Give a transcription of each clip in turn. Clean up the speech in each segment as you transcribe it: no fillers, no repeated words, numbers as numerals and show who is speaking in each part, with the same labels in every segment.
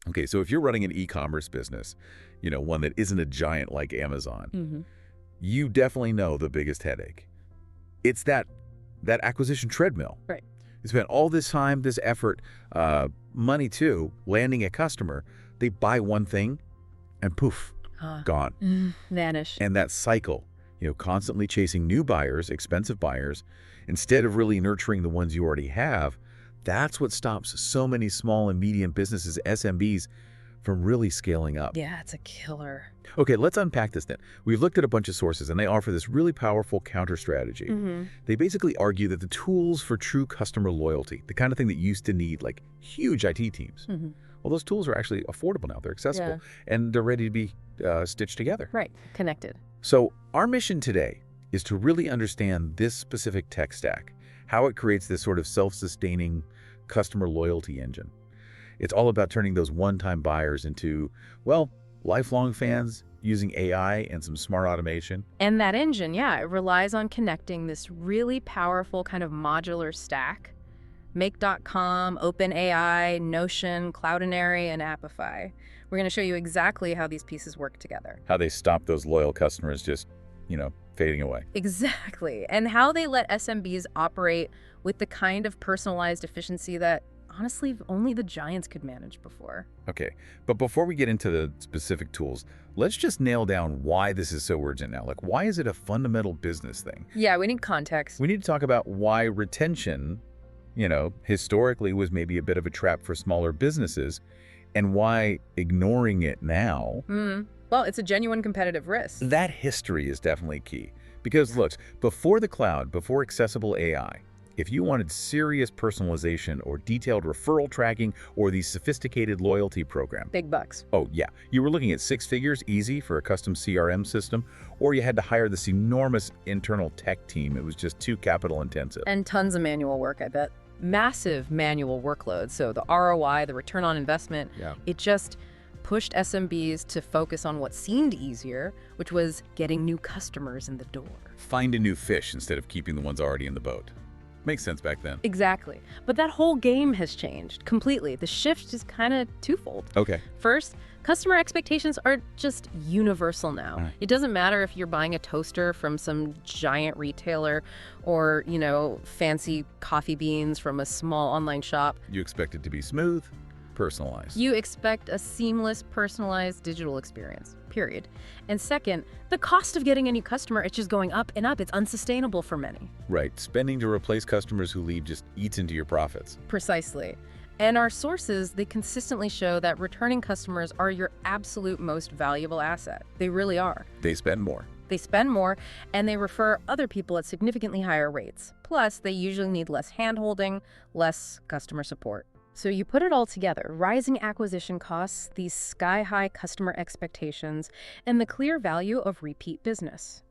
Speaker 1: Okay, so if you're running an e-commerce business, one that isn't a giant like Amazon, you definitely know the biggest headache. It's that acquisition treadmill.
Speaker 2: Right.
Speaker 1: You spend all this time, this effort, money too, landing a customer. They buy one thing and poof, gone.
Speaker 2: Vanish.
Speaker 1: And that cycle, constantly chasing new buyers, expensive buyers, instead of really nurturing the ones you already have, that's what stops so many small and medium businesses, SMBs, from really scaling up.
Speaker 2: Yeah, it's a killer.
Speaker 1: Okay, let's unpack this then. We've looked at a bunch of sources, and they offer this really powerful counter strategy. They basically argue that the tools for true customer loyalty, the kind of thing that used to need like huge IT teams, well, those tools are actually affordable now. They're accessible, and they're ready to be stitched together.
Speaker 2: Right, connected.
Speaker 1: So our mission today is to really understand this specific tech stack, how it creates this sort of self-sustaining customer loyalty engine. It's all about turning those one-time buyers into, well, lifelong fans using AI and some smart automation.
Speaker 2: And that engine, yeah, it relies on connecting this really powerful kind of modular stack. Make.com, OpenAI, Notion, Cloudinary, and Appify. We're going to show you exactly how these pieces work together.
Speaker 1: How they stop those loyal customers just, fading away.
Speaker 2: Exactly. And how they let SMBs operate with the kind of personalized efficiency that honestly, only the giants could manage before.
Speaker 1: Okay, but before we get into the specific tools, let's just nail down why this is so urgent now. Like, why is it a fundamental business thing?
Speaker 2: Yeah, we need context.
Speaker 1: We need to talk about why retention, historically was maybe a bit of a trap for smaller businesses, and why ignoring it now...
Speaker 2: Well, it's a genuine competitive risk.
Speaker 1: That history is definitely key. Because, look, before the cloud, before accessible AI, if you wanted serious personalization or detailed referral tracking or these sophisticated loyalty programs...
Speaker 2: Big bucks.
Speaker 1: Oh, yeah. You were looking at 6 figures easy for a custom CRM system, or you had to hire this enormous internal tech team. It was just too capital intensive.
Speaker 2: And tons of manual work, I bet. Massive manual workload. So the ROI, the return on investment, it just pushed SMBs to focus on what seemed easier, which was getting new customers in the door.
Speaker 1: Find a new fish instead of keeping the ones already in the boat. Makes sense back then.
Speaker 2: Exactly. But that whole game has changed completely. The shift is kind of twofold.
Speaker 1: Okay.
Speaker 2: First, customer expectations are just universal now. It doesn't matter if you're buying a toaster from some giant retailer or, fancy coffee beans from a small online shop.
Speaker 1: You expect it to be smooth, personalized.
Speaker 2: You expect a seamless, personalized digital experience, period. And second, the cost of getting a new customer, it's just going up and up. It's unsustainable for many.
Speaker 1: Right. Spending to replace customers who leave just eats into your profits.
Speaker 2: Precisely. And our sources, they consistently show that returning customers are your absolute most valuable asset. They really are.
Speaker 1: They spend more.
Speaker 2: They spend more, and they refer other people at significantly higher rates. Plus, they usually need less hand-holding, less customer support. So you put it all together, rising acquisition costs, these sky-high customer expectations, and the clear value of repeat business.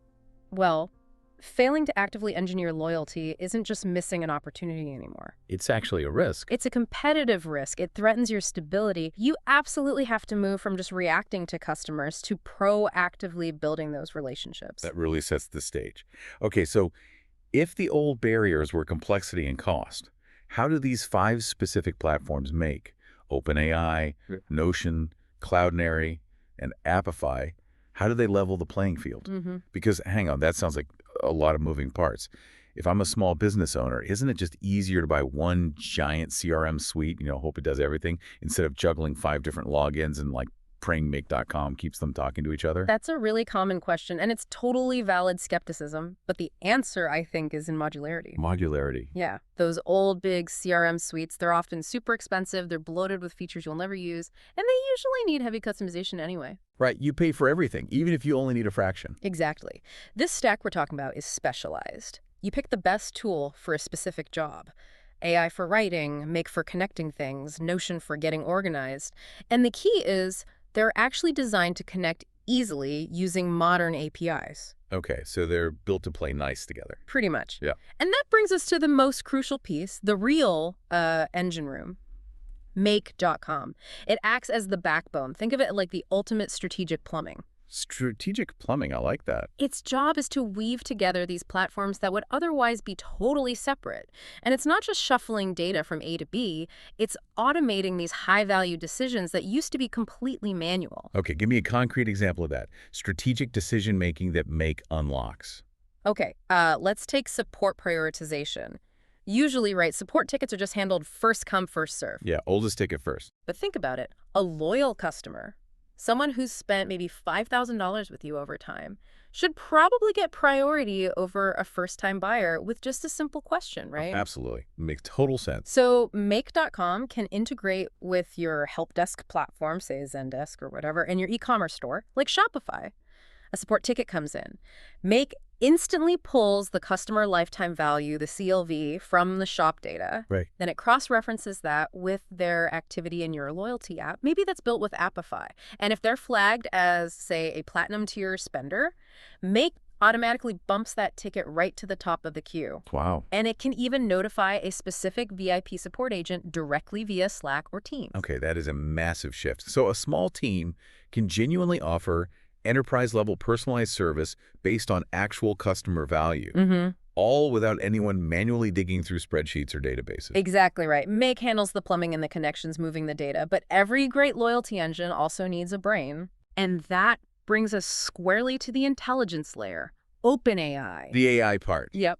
Speaker 2: Well, failing to actively engineer loyalty isn't just missing an opportunity anymore.
Speaker 1: It's actually a risk.
Speaker 2: It's a competitive risk. It threatens your stability. You absolutely have to move from just reacting to customers to proactively building those relationships.
Speaker 1: That really sets the stage. Okay, so if the old barriers were complexity and cost, how do these 5 specific platforms make OpenAI, Notion, Cloudinary, and Appify, how do they level the playing field? Because, hang on, that sounds like a lot of moving parts. If I'm a small business owner, isn't it just easier to buy one giant CRM suite, hope it does everything, instead of juggling 5 different logins and praying Make.com keeps them talking to each other?
Speaker 2: That's a really common question, and it's totally valid skepticism. But the answer, I think, is in modularity.
Speaker 1: Modularity.
Speaker 2: Yeah. Those old, big CRM suites, they're often super expensive, they're bloated with features you'll never use, and they usually need heavy customization anyway.
Speaker 1: Right. You pay for everything, even if you only need a fraction.
Speaker 2: Exactly. This stack we're talking about is specialized. You pick the best tool for a specific job. AI for writing, Make for connecting things, Notion for getting organized. And the key is they're actually designed to connect easily using modern APIs.
Speaker 1: Okay, so they're built to play nice together.
Speaker 2: Pretty much.
Speaker 1: Yeah.
Speaker 2: And that brings us to the most crucial piece, the real engine room. Make.com. It acts as the backbone. Think of it like the ultimate strategic plumbing.
Speaker 1: Strategic plumbing, I like that.
Speaker 2: Its job is to weave together these platforms that would otherwise be totally separate. And it's not just shuffling data from A to B, it's automating these high-value decisions that used to be completely manual.
Speaker 1: Okay, give me a concrete example of that. Strategic decision-making that make unlocks.
Speaker 2: Okay, let's take support prioritization. Usually, right, support tickets are just handled first come, first serve.
Speaker 1: Yeah, oldest ticket first.
Speaker 2: But think about it. A loyal customer, someone who's spent maybe $5,000 with you over time, should probably get priority over a first-time buyer with just a simple question, right?
Speaker 1: Absolutely. Makes total sense.
Speaker 2: So Make.com can integrate with your help desk platform, say Zendesk or whatever, and your e-commerce store, like Shopify. A support ticket comes in. Make instantly pulls the customer lifetime value, the CLV, from the shop data.
Speaker 1: Right.
Speaker 2: Then it cross-references that with their activity in your loyalty app. Maybe that's built with Appify. And if they're flagged as, say, a platinum tier spender, Make automatically bumps that ticket right to the top of the queue.
Speaker 1: Wow.
Speaker 2: And it can even notify a specific VIP support agent directly via Slack or Teams.
Speaker 1: Okay, that is a massive shift. So a small team can genuinely offer enterprise-level personalized service based on actual customer value, all without anyone manually digging through spreadsheets or databases.
Speaker 2: Exactly right. Make handles the plumbing and the connections moving the data, but every great loyalty engine also needs a brain. And that brings us squarely to the intelligence layer, OpenAI.
Speaker 1: The AI part.
Speaker 2: Yep.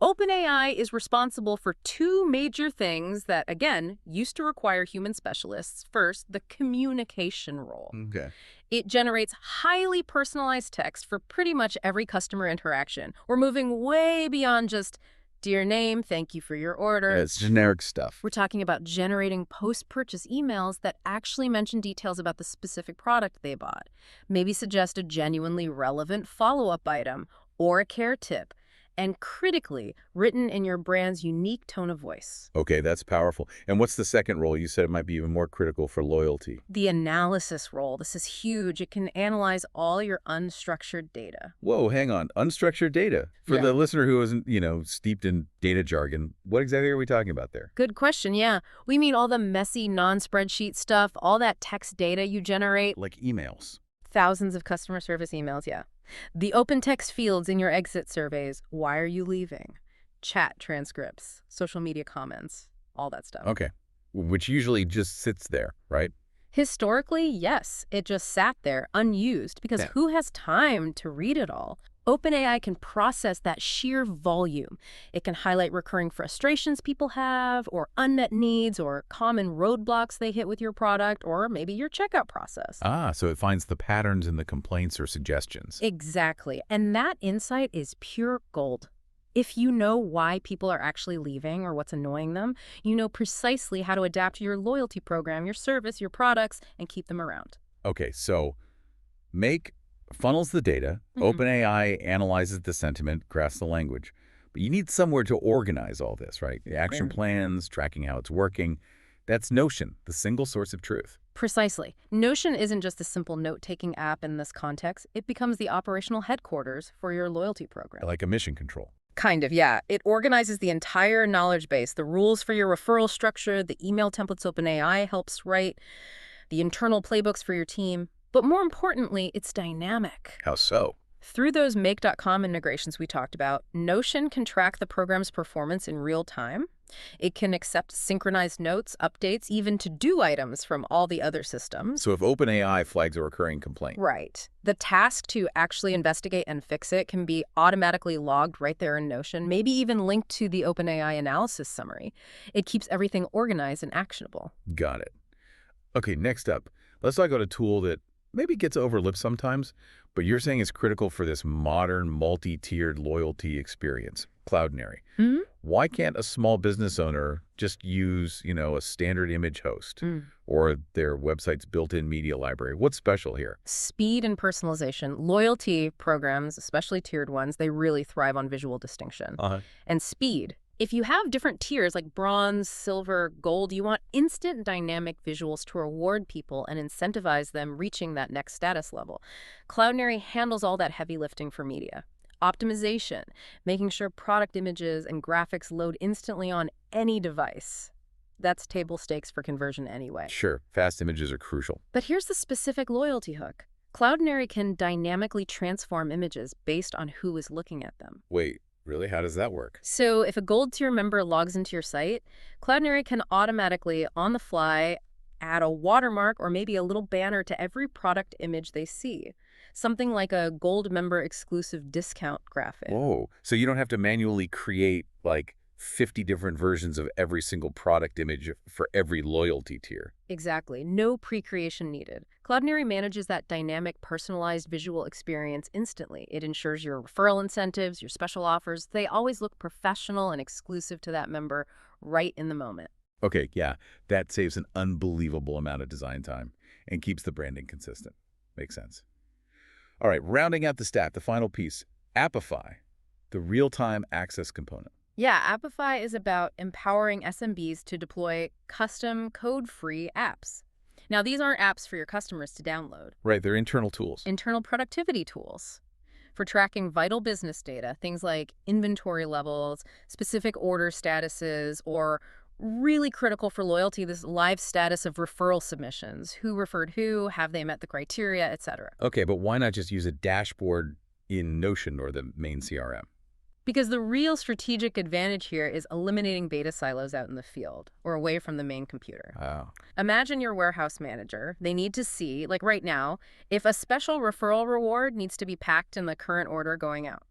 Speaker 2: OpenAI is responsible for two major things that, again, used to require human specialists. First, the communication role.
Speaker 1: Okay.
Speaker 2: It generates highly personalized text for pretty much every customer interaction. We're moving way beyond just, dear name, thank you for your order.
Speaker 1: Yeah, it's generic stuff.
Speaker 2: We're talking about generating post-purchase emails that actually mention details about the specific product they bought. Maybe suggest a genuinely relevant follow-up item or a care tip. And critically, written in your brand's unique tone of voice.
Speaker 1: Okay, that's powerful. And what's the second role? You said it might be even more critical for loyalty.
Speaker 2: The analysis role. This is huge. It can analyze all your unstructured data.
Speaker 1: Whoa, hang on. Unstructured data. For the listener who isn't, steeped in data jargon, what exactly are we talking about there?
Speaker 2: Good question, yeah. We mean all the messy non-spreadsheet stuff, all that text data you generate.
Speaker 1: Like emails.
Speaker 2: Thousands of customer service emails, yeah. The open text fields in your exit surveys. Why are you leaving? Chat transcripts, social media comments, all that stuff.
Speaker 1: Okay. Which usually just sits there, right?
Speaker 2: Historically, yes. It just sat there unused because who has time to read it all? OpenAI can process that sheer volume. It can highlight recurring frustrations people have, or unmet needs, or common roadblocks they hit with your product, or maybe your checkout process.
Speaker 1: Ah, so it finds the patterns in the complaints or suggestions.
Speaker 2: Exactly. And that insight is pure gold. If you know why people are actually leaving or what's annoying them, you know precisely how to adapt your loyalty program, your service, your products, and keep them around.
Speaker 1: Okay, so Make funnels the data, OpenAI analyzes the sentiment, crafts the language. But you need somewhere to organize all this, right? The action plans, tracking how it's working. That's Notion, the single source of truth.
Speaker 2: Precisely. Notion isn't just a simple note-taking app in this context. It becomes the operational headquarters for your loyalty program.
Speaker 1: Like a mission control.
Speaker 2: Kind of, yeah. It organizes the entire knowledge base, the rules for your referral structure, the email templates OpenAI helps write, the internal playbooks for your team. But more importantly, it's dynamic.
Speaker 1: How so?
Speaker 2: Through those Make.com integrations we talked about, Notion can track the program's performance in real time. It can accept synchronized notes, updates, even to-do items from all the other systems.
Speaker 1: So if OpenAI flags a recurring complaint.
Speaker 2: Right. The task to actually investigate and fix it can be automatically logged right there in Notion, maybe even linked to the OpenAI analysis summary. It keeps everything organized and actionable.
Speaker 1: Got it. Okay, next up, let's talk about a tool that maybe gets overlooked sometimes, but you're saying it's critical for this modern, multi-tiered loyalty experience, Cloudinary. Why can't a small business owner just use, a standard image host or their website's built-in media library? What's special here?
Speaker 2: Speed and personalization. Loyalty programs, especially tiered ones, they really thrive on visual distinction. And speed. If you have different tiers like bronze, silver, gold, you want instant dynamic visuals to reward people and incentivize them reaching that next status level. Cloudinary handles all that heavy lifting for media. Optimization, making sure product images and graphics load instantly on any device. That's table stakes for conversion anyway.
Speaker 1: Sure, fast images are crucial.
Speaker 2: But here's the specific loyalty hook. Cloudinary can dynamically transform images based on who is looking at them.
Speaker 1: Wait, really? How does that work?
Speaker 2: So if a Gold tier member logs into your site, Cloudinary can automatically, on the fly, add a watermark or maybe a little banner to every product image they see. Something like a Gold member exclusive discount graphic.
Speaker 1: Whoa. So you don't have to manually create like 50 different versions of every single product image for every loyalty tier.
Speaker 2: Exactly. No pre-creation needed. Cloudinary manages that dynamic, personalized visual experience instantly. It ensures your referral incentives, your special offers, they always look professional and exclusive to that member right in the moment.
Speaker 1: Okay, yeah, that saves an unbelievable amount of design time and keeps the branding consistent. Makes sense. All right, rounding out the stack, the final piece, Appify, the real-time access component.
Speaker 2: Yeah, Appify is about empowering SMBs to deploy custom code-free apps. Now, these aren't apps for your customers to download.
Speaker 1: Right, they're internal tools.
Speaker 2: Internal productivity tools for tracking vital business data, things like inventory levels, specific order statuses, or really critical for loyalty, this live status of referral submissions. Who referred who, have they met the criteria, etc.
Speaker 1: Okay, but why not just use a dashboard in Notion or the main CRM?
Speaker 2: Because the real strategic advantage here is eliminating data silos out in the field or away from the main computer.
Speaker 1: Oh.
Speaker 2: Imagine your warehouse manager. They need to see, like right now, if a special referral reward needs to be packed in the current order going out.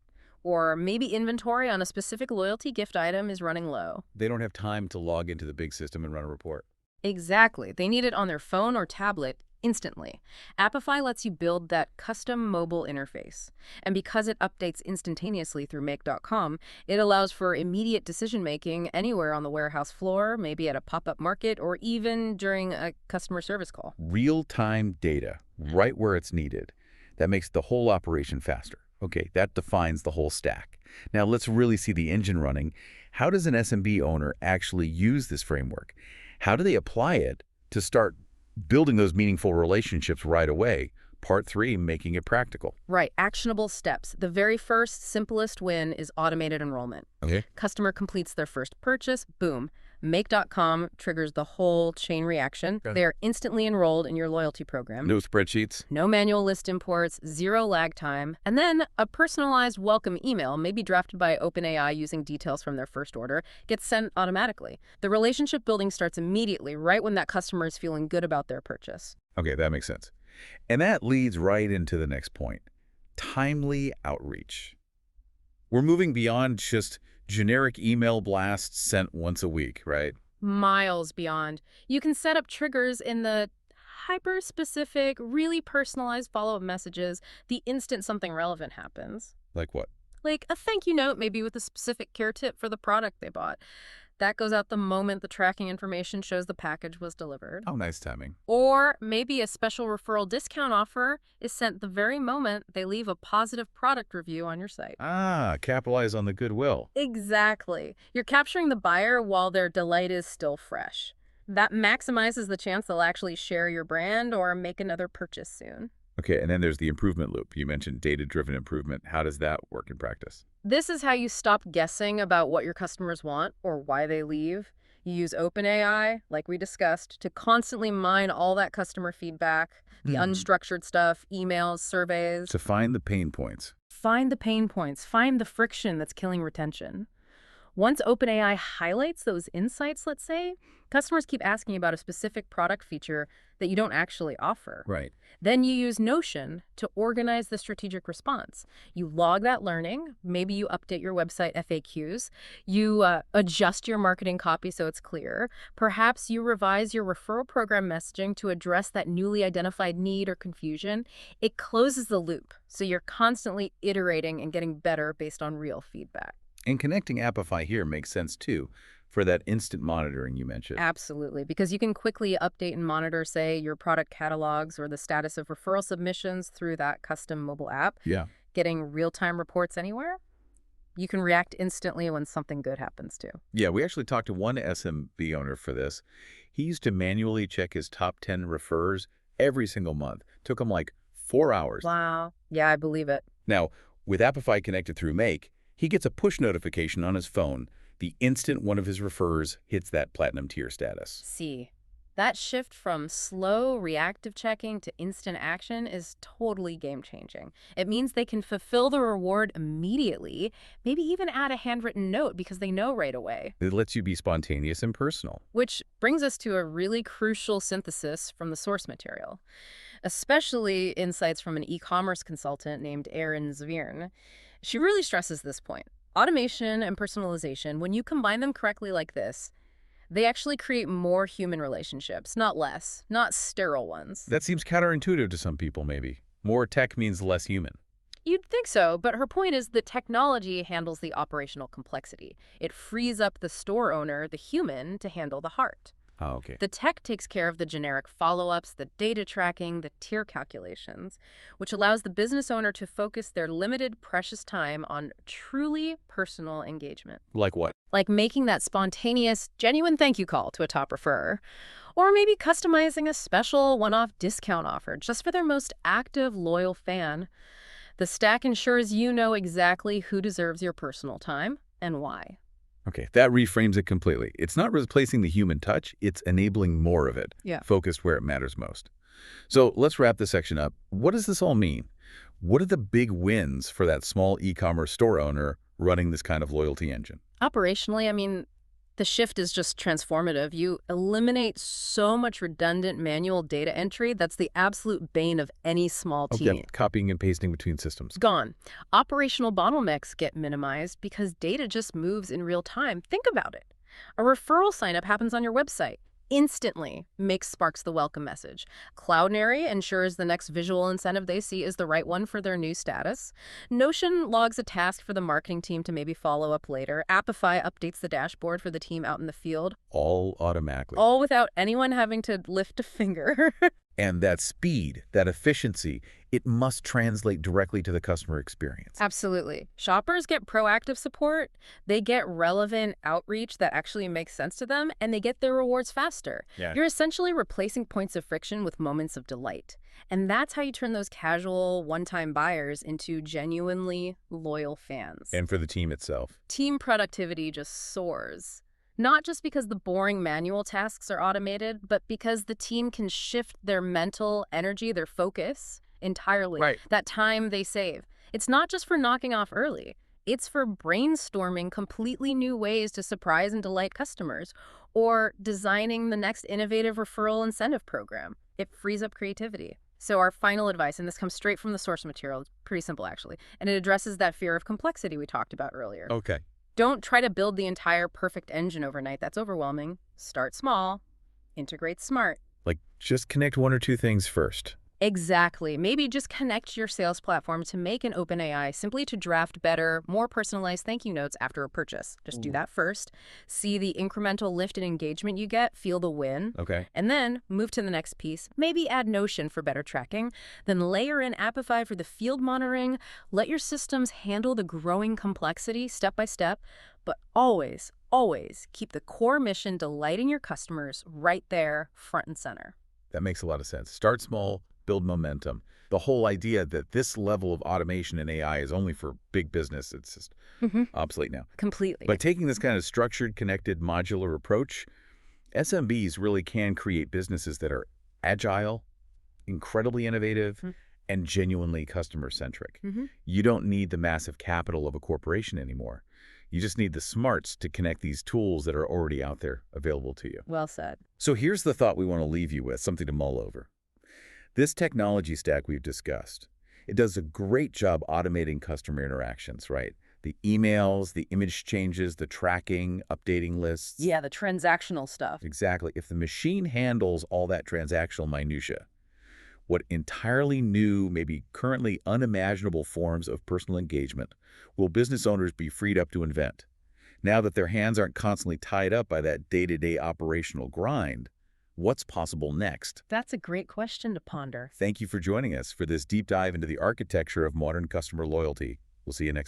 Speaker 2: Or maybe inventory on a specific loyalty gift item is running low.
Speaker 1: They don't have time to log into the big system and run a report.
Speaker 2: Exactly. They need it on their phone or tablet instantly. Appify lets you build that custom mobile interface. And because it updates instantaneously through make.com, it allows for immediate decision-making anywhere on the warehouse floor, maybe at a pop-up market, or even during a customer service call.
Speaker 1: Real-time data, right where it's needed. That makes the whole operation faster. Okay, that defines the whole stack. Now let's really see the engine running. How does an SMB owner actually use this framework? How do they apply it to start building those meaningful relationships right away? Part 3, making it practical.
Speaker 2: Right, actionable steps. The very first, simplest win is automated enrollment.
Speaker 1: Okay.
Speaker 2: Customer completes their first purchase, boom. Make.com triggers the whole chain reaction.
Speaker 1: Okay.
Speaker 2: They are instantly enrolled in your loyalty program.
Speaker 1: No spreadsheets.
Speaker 2: No manual list imports, zero lag time. And then a personalized welcome email, maybe drafted by OpenAI using details from their first order, gets sent automatically. The relationship building starts immediately, right when that customer is feeling good about their purchase.
Speaker 1: Okay, that makes sense. And that leads right into the next point, timely outreach. We're moving beyond just generic email blasts sent once a week, right?
Speaker 2: Miles beyond. You can set up triggers in the hyper-specific, really personalized follow-up messages the instant something relevant happens.
Speaker 1: Like what?
Speaker 2: Like a thank you note, maybe with a specific care tip for the product they bought. That goes out the moment the tracking information shows the package was delivered.
Speaker 1: Oh, nice timing.
Speaker 2: Or maybe a special referral discount offer is sent the very moment they leave a positive product review on your site.
Speaker 1: Ah, capitalize on the goodwill.
Speaker 2: Exactly. You're capturing the buyer while their delight is still fresh. That maximizes the chance they'll actually share your brand or make another purchase soon.
Speaker 1: Okay, and then there's the improvement loop. You mentioned data-driven improvement. How does that work in practice?
Speaker 2: This is how you stop guessing about what your customers want or why they leave. You use OpenAI, like we discussed, to constantly mine all that customer feedback, the unstructured stuff, emails, surveys.
Speaker 1: To find the pain points.
Speaker 2: Find the pain points. Find the friction that's killing retention. Once OpenAI highlights those insights, let's say, customers keep asking about a specific product feature that you don't actually offer.
Speaker 1: Right.
Speaker 2: Then you use Notion to organize the strategic response. You log that learning. Maybe you update your website FAQs. You adjust your marketing copy so it's clear. Perhaps you revise your referral program messaging to address that newly identified need or confusion. It closes the loop, so you're constantly iterating and getting better based on real feedback.
Speaker 1: And connecting Appify here makes sense, too, for that instant monitoring you mentioned.
Speaker 2: Absolutely, because you can quickly update and monitor, say, your product catalogs or the status of referral submissions through that custom mobile app.
Speaker 1: Yeah.
Speaker 2: Getting real-time reports anywhere. You can react instantly when something good happens, too.
Speaker 1: Yeah, we actually talked to one SMB owner for this. He used to manually check his top 10 refers every single month. Took him like 4 hours.
Speaker 2: Wow. Yeah, I believe it.
Speaker 1: Now, with Appify connected through Make, he gets a push notification on his phone the instant one of his refers hits that platinum tier status.
Speaker 2: See, That shift from slow, reactive checking to instant action is totally game-changing. It means they can fulfill the reward immediately, maybe even add a handwritten note because they know right away.
Speaker 1: It lets you be spontaneous and personal.
Speaker 2: Which brings us to a really crucial synthesis from the source material, especially insights from an e-commerce consultant named Erin Zviern. She really stresses this point. Automation and personalization, when you combine them correctly like this, they actually create more human relationships, not less, not sterile ones.
Speaker 1: That seems counterintuitive to some people, maybe. More tech means less human.
Speaker 2: You'd think so, but her point is the technology handles the operational complexity. It frees up the store owner, the human, to handle the heart.
Speaker 1: Oh, okay.
Speaker 2: The tech takes care of the generic follow-ups, the data tracking, the tier calculations, which allows the business owner to focus their limited, precious time on truly personal engagement.
Speaker 1: Like what?
Speaker 2: Like making that spontaneous, genuine thank you call to a top referrer, or maybe customizing a special one-off discount offer just for their most active, loyal fan. The stack ensures you know exactly who deserves your personal time and why.
Speaker 1: Okay, that reframes it completely. It's not replacing the human touch, it's enabling more of it, focused where it matters most. So let's wrap this section up. What does this all mean? What are the big wins for that small e-commerce store owner running this kind of loyalty engine?
Speaker 2: Operationally, I mean, the shift is just transformative. You eliminate so much redundant manual data entry that's the absolute bane of any small team.
Speaker 1: Okay, copying and pasting between systems.
Speaker 2: Gone. Operational bottlenecks get minimized because data just moves in real time. Think about it. A referral sign-up happens on your website. Instantly sparks the welcome message. Cloudinary ensures the next visual incentive they see is the right one for their new status. Notion logs a task for the marketing team to maybe follow up later. Appify updates the dashboard for the team out in the field.
Speaker 1: All automatically.
Speaker 2: All without anyone having to lift a finger.
Speaker 1: And that speed, that efficiency, it must translate directly to the customer experience.
Speaker 2: Absolutely. Shoppers get proactive support, they get relevant outreach that actually makes sense to them, and they get their rewards faster.
Speaker 1: Yeah.
Speaker 2: You're essentially replacing points of friction with moments of delight. And that's how you turn those casual, one-time buyers into genuinely loyal fans.
Speaker 1: And for the team itself.
Speaker 2: Team productivity just soars. Not just because the boring manual tasks are automated, but because the team can shift their mental energy, their focus entirely.
Speaker 1: Right.
Speaker 2: That time they save. It's not just for knocking off early. It's for brainstorming completely new ways to surprise and delight customers, or designing the next innovative referral incentive program. It frees up creativity. So our final advice, and this comes straight from the source material, it's pretty simple actually, and it addresses that fear of complexity we talked about earlier.
Speaker 1: Okay.
Speaker 2: Don't try to build the entire perfect engine overnight. That's overwhelming. Start small. Integrate smart.
Speaker 1: Like, just connect one or two things first.
Speaker 2: Exactly. Maybe just connect your sales platform to make an OpenAI simply to draft better, more personalized thank you notes after a purchase. Just do that first. See the incremental lift in engagement you get. Feel the win.
Speaker 1: Okay.
Speaker 2: And then move to the next piece. Maybe add Notion for better tracking. Then layer in Appify for the field monitoring. Let your systems handle the growing complexity step by step. But always, always keep the core mission delighting your customers right there, front and center.
Speaker 1: That makes a lot of sense. Start small, build momentum. The whole idea that this level of automation and AI is only for big business, it's just obsolete now.
Speaker 2: Completely.
Speaker 1: By taking this kind of structured, connected, modular approach, SMBs really can create businesses that are agile, incredibly innovative, and genuinely customer-centric. You don't need the massive capital of a corporation anymore. You just need the smarts to connect these tools that are already out there available to you.
Speaker 2: Well said.
Speaker 1: So here's the thought we want to leave you with, something to mull over. This technology stack we've discussed, it does a great job automating customer interactions, right? The emails, the image changes, the tracking, updating lists.
Speaker 2: Yeah, the transactional stuff.
Speaker 1: Exactly. If the machine handles all that transactional minutia, what entirely new, maybe currently unimaginable forms of personal engagement will business owners be freed up to invent? Now that their hands aren't constantly tied up by that day-to-day operational grind, what's possible next?
Speaker 2: That's a great question to ponder.
Speaker 1: Thank you for joining us for this deep dive into the architecture of modern customer loyalty. We'll see you next time.